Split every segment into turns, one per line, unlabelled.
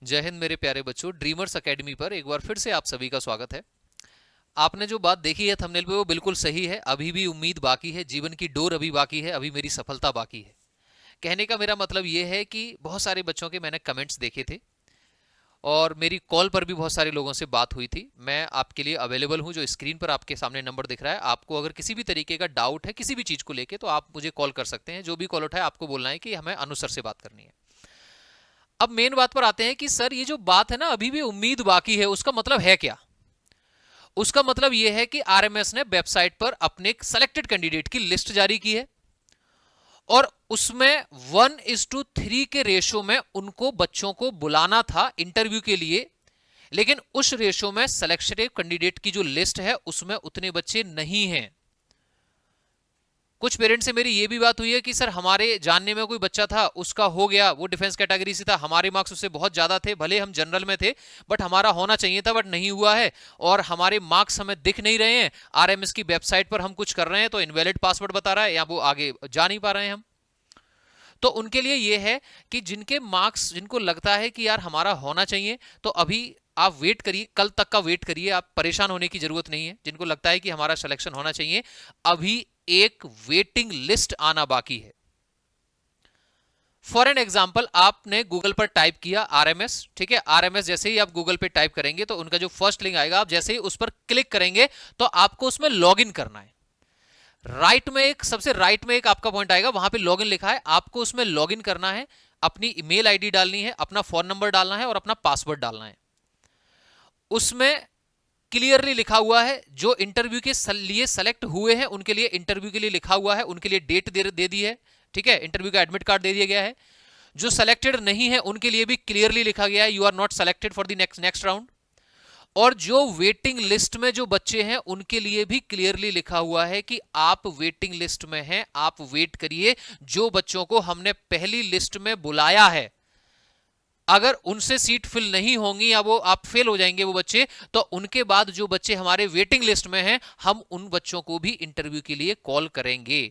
जय हिंद मेरे प्यारे बच्चों, ड्रीमर्स एकेडमी पर एक बार फिर से आप सभी का स्वागत है। आपने जो बात देखी है थंबनेल पे वो बिल्कुल सही है। अभी भी उम्मीद बाकी है, जीवन की डोर अभी बाकी है, अभी मेरी सफलता बाकी है। कहने का मेरा मतलब ये है कि बहुत सारे बच्चों के मैंने कमेंट्स देखे थे और मेरी कॉल पर भी बहुत सारे लोगों से बात हुई थी। मैं आपके लिए अवेलेबल हूं, जो स्क्रीन पर आपके सामने नंबर दिख रहा है। आपको अगर किसी भी तरीके का डाउट है किसी भी चीज को लेके तो आप मुझे कॉल कर सकते हैं। जो भी कॉल उठाए आपको बोलना है कि हमें अनुसर से बात करनी है। अब मेन बात पर आते हैं कि सर ये जो बात है ना अभी भी उम्मीद बाकी है, उसका मतलब है क्या? उसका मतलब यह है कि आरएमएस ने वेबसाइट पर अपने सेलेक्टेड कैंडिडेट की लिस्ट जारी की है और उसमें 1:3 के रेशो में उनको बच्चों को बुलाना था इंटरव्यू के लिए। लेकिन उस रेशो में सेलेक्टेड कैंडिडेट की जो लिस्ट है उसमें उतने बच्चे नहीं हैं। कुछ पेरेंट्स से मेरी ये भी बात हुई है कि सर हमारे जानने में कोई बच्चा था, उसका हो गया, वो डिफेंस कैटेगरी से था, हमारे मार्क्स उससे बहुत ज्यादा थे, भले हम जनरल में थे बट हमारा होना चाहिए था बट नहीं हुआ है और हमारे मार्क्स हमें दिख नहीं रहे हैं। आरएमएस की वेबसाइट पर हम कुछ कर रहे हैं तो इनवैलिड पासवर्ड बता रहा है या वो आगे जा नहीं पा रहे हैं हम। तो उनके लिए ये है कि जिनके मार्क्स, जिनको लगता है कि यार हमारा होना चाहिए, तो अभी आप वेट करिए, कल तक का वेट करिए, आप परेशान होने की जरूरत नहीं है। जिनको लगता है कि हमारा सिलेक्शन होना चाहिए, अभी एक वेटिंग लिस्ट आना बाकी है। फॉर एन एग्जाम्पल, आपने गूगल पर टाइप किया आरएमएस, ठीक है। आरएमएस जैसे ही आप गूगल पे टाइप करेंगे तो उनका जो फर्स्ट लिंक आएगा, आप जैसे ही उस पर क्लिक करेंगे तो आपको उसमें लॉग इन करना है। राइट में एक, सबसे राइट में एक आपका पॉइंट आएगा, वहां पे लॉगिन लिखा है, आपको उसमें लॉगिन करना है, अपनी ईमेल आईडी डालनी है, अपना फोन नंबर डालना है और अपना पासवर्ड डालना है। उसमें क्लियरली लिखा हुआ है, जो इंटरव्यू के लिए सेलेक्ट हुए हैं उनके लिए इंटरव्यू के लिए लिखा हुआ है, उनके लिए डेट दे दी है, ठीक है, इंटरव्यू का एडमिट कार्ड दे दिया गया है। जो सेलेक्टेड नहीं है उनके लिए भी क्लियरली लिखा गया है, you are not selected for the next round. और जो वेटिंग लिस्ट में जो बच्चे हैं उनके लिए भी क्लियरली लिखा हुआ है कि आप वेटिंग लिस्ट में हैं, आप वेट करिए। जो बच्चों को हमने पहली लिस्ट में बुलाया है, अगर उनसे सीट फिल नहीं होंगी या वो आप फेल हो जाएंगे वो बच्चे, तो उनके बाद जो बच्चे हमारे वेटिंग लिस्ट में हैं, हम उन बच्चों को भी इंटरव्यू के लिए कॉल करेंगे।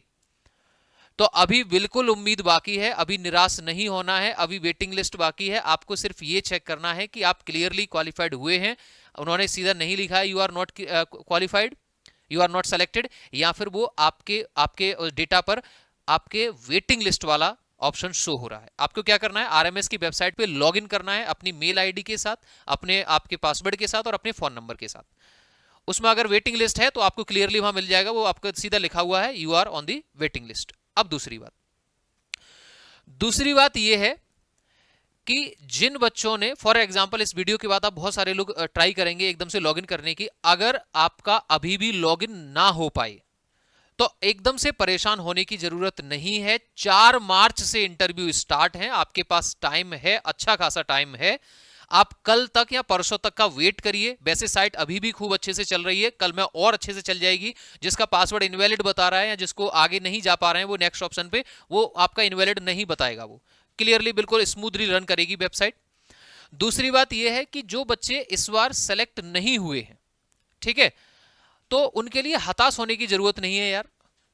तो अभी बिल्कुल उम्मीद बाकी है, अभी निराश नहीं होना है, अभी वेटिंग लिस्ट बाकी है। आपको सिर्फ ये चेक करना है कि आप क्लियरली क्वालिफाइड हुए हैं। उन्होंने सीधा नहीं लिखा है you are not qualified, you are not selected, या फिर वो आपके आपके डेटा पर आपके वेटिंग लिस्ट वाला ऑप्शन शो हो रहा है। आपको क्या करना है, आरएमएस की वेबसाइट पे लॉगिन करना है अपनी मेल आईडी के साथ, अपने आपके पासवर्ड के साथ और अपने फोन नंबर के साथ। उसमें अगर वेटिंग लिस्ट है तो आपको क्लियरली वहां मिल जाएगा, वो आपको सीधा लिखा हुआ है you are on the waiting list. अब दूसरी बात यह है कि जिन बच्चों ने, फॉर एग्जांपल इस वीडियो के बाद आप बहुत सारे लोग ट्राई करेंगे एकदम से लॉगिन करने की, अगर आपका अभी भी लॉगिन ना हो पाए तो एकदम से परेशान होने की जरूरत नहीं है। 4 मार्च से इंटरव्यू स्टार्ट है, आपके पास टाइम है, अच्छा खासा टाइम है। आप कल तक या परसों तक का वेट करिए। वैसे साइट अभी भी खूब अच्छे से चल रही है, कल में और अच्छे से चल जाएगी। जिसका पासवर्ड इनवैलिड बता रहा है या जिसको आगे नहीं जा पा रहे हैं वो नेक्स्ट ऑप्शन पे, वो आपका इनवैलिड नहीं बताएगा, वो क्लियरली बिल्कुल स्मूथली रन करेगी वेबसाइट। दूसरी बात यह है कि जो बच्चे इस बार सेलेक्ट नहीं हुए हैं, ठीक है, तो उनके लिए हताश होने की जरूरत नहीं है यार,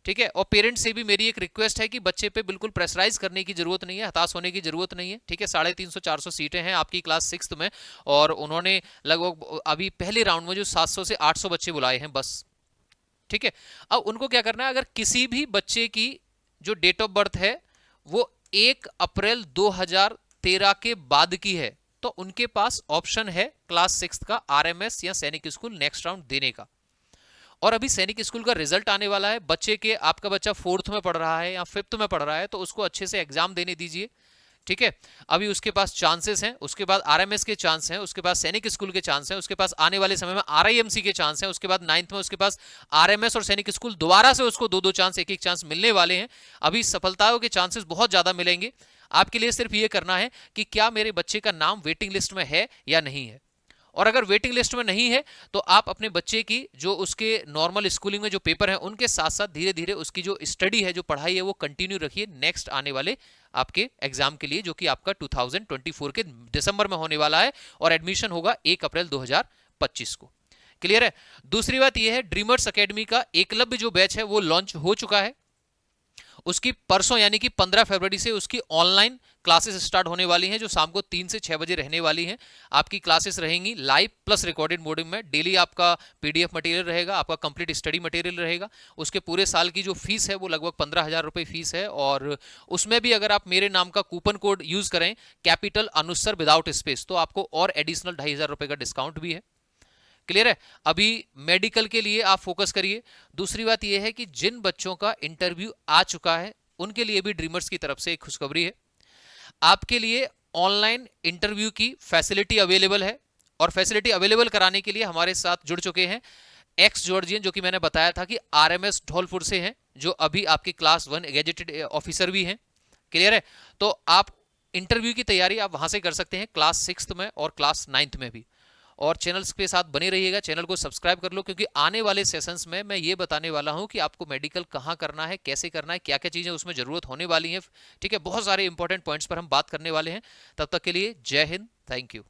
ठीक है। और पेरेंट्स से भी मेरी एक रिक्वेस्ट है कि बच्चे पे बिल्कुल प्रेशराइज करने की जरूरत नहीं है, हताश होने की जरूरत नहीं है, ठीक है। 350-400 सीटें हैं आपकी क्लास 6 में और उन्होंने लगभग अभी पहले राउंड में जो 700 से 800 बच्चे बुलाए हैं बस, ठीक है। अब उनको क्या करना है, अगर किसी भी बच्चे की जो डेट ऑफ बर्थ है वो 1 अप्रैल 2013 के बाद की है तो उनके पास ऑप्शन है क्लास 6 का आरएमएस या सैनिक स्कूल नेक्स्ट राउंड देने का। और अभी सैनिक स्कूल का रिजल्ट आने वाला है, बच्चे के, आपका बच्चा 4th में पढ़ रहा है या 5th में पढ़ रहा है तो उसको अच्छे से एग्जाम देने दीजिए, ठीक है। अभी उसके पास चांसेस हैं, उसके बाद आरएमएस के चांस हैं, उसके पास सैनिक स्कूल के चांस हैं, उसके पास आने वाले समय में आरआईएमसी के चांस हैं, उसके बाद 9th में उसके पास आरएमएस और सैनिक स्कूल दोबारा से उसको 2-2 चांस, एक चांस मिलने वाले हैं। अभी सफलताओं के चांसेस बहुत ज्यादा मिलेंगे। आपके लिए सिर्फ ये करना है कि क्या मेरे बच्चे का नाम वेटिंग लिस्ट में है या नहीं है। और अगर वेटिंग लिस्ट में नहीं है तो आप अपने बच्चे की जो उसके नॉर्मल स्कूलिंग में जो पेपर है उनके साथ साथ धीरे धीरे उसकी जो स्टडी है, जो पढ़ाई है, वो कंटिन्यू रखिए नेक्स्ट आने वाले आपके एग्जाम के लिए, जो कि आपका 2024 के दिसंबर में होने वाला है और एडमिशन होगा 1 अप्रैल 2025 को। क्लियर है। दूसरी बात यह है, ड्रीमर्स एकेडमी का एकलव्य जो बैच है वो लॉन्च हो चुका है। उसकी परसों यानी कि 15 फरवरी से उसकी ऑनलाइन क्लासेस स्टार्ट होने वाली हैं जो शाम को 3 से 6 बजे रहने वाली हैं। आपकी क्लासेस रहेंगी लाइव प्लस रिकॉर्डेड मोड में। डेली आपका पीडीएफ मटेरियल रहेगा, आपका कंप्लीट स्टडी मटेरियल रहेगा। उसके पूरे साल की जो फीस है वो लगभग 15,000 रुपये फीस है, और उसमें भी अगर आप मेरे नाम का कूपन कोड यूज करें कैपिटल अनुसर विदाउट स्पेस, तो आपको और एडिशनल 2,500 रुपये का डिस्काउंट भी है। क्लियर है? अभी मेडिकल के लिए आप फोकस करिए। दूसरी बात यह है कि जिन बच्चों का इंटरव्यू आ चुका है उनके लिए भी ड्रीमर्स की तरफ से एक खुशखबरी है। आपके लिए ऑनलाइन इंटरव्यू की फैसिलिटी अवेलेबल है, और फैसिलिटी अवेलेबल कराने के लिए हमारे साथ जुड़ चुके हैं एक्स जॉर्जियन, जो कि मैंने बताया था कि आरएमएस धौलपुर से हैं, जो अभी आपके क्लास 1 गेजेटेड ऑफिसर भी हैं। क्लियर है? तो आप इंटरव्यू की तैयारी आप वहां से कर सकते हैं, क्लास 6 में और क्लास 9 में भी। और चैनल्स के साथ बने रहिएगा, चैनल को सब्सक्राइब कर लो, क्योंकि आने वाले सेशंस में मैं ये बताने वाला हूं कि आपको मेडिकल कहां करना है, कैसे करना है, क्या क्या चीजें उसमें जरूरत होने वाली हैं। ठीक है, बहुत सारे इंपॉर्टेंट पॉइंट्स पर हम बात करने वाले हैं। तब तक के लिए जय हिंद, थैंक यू।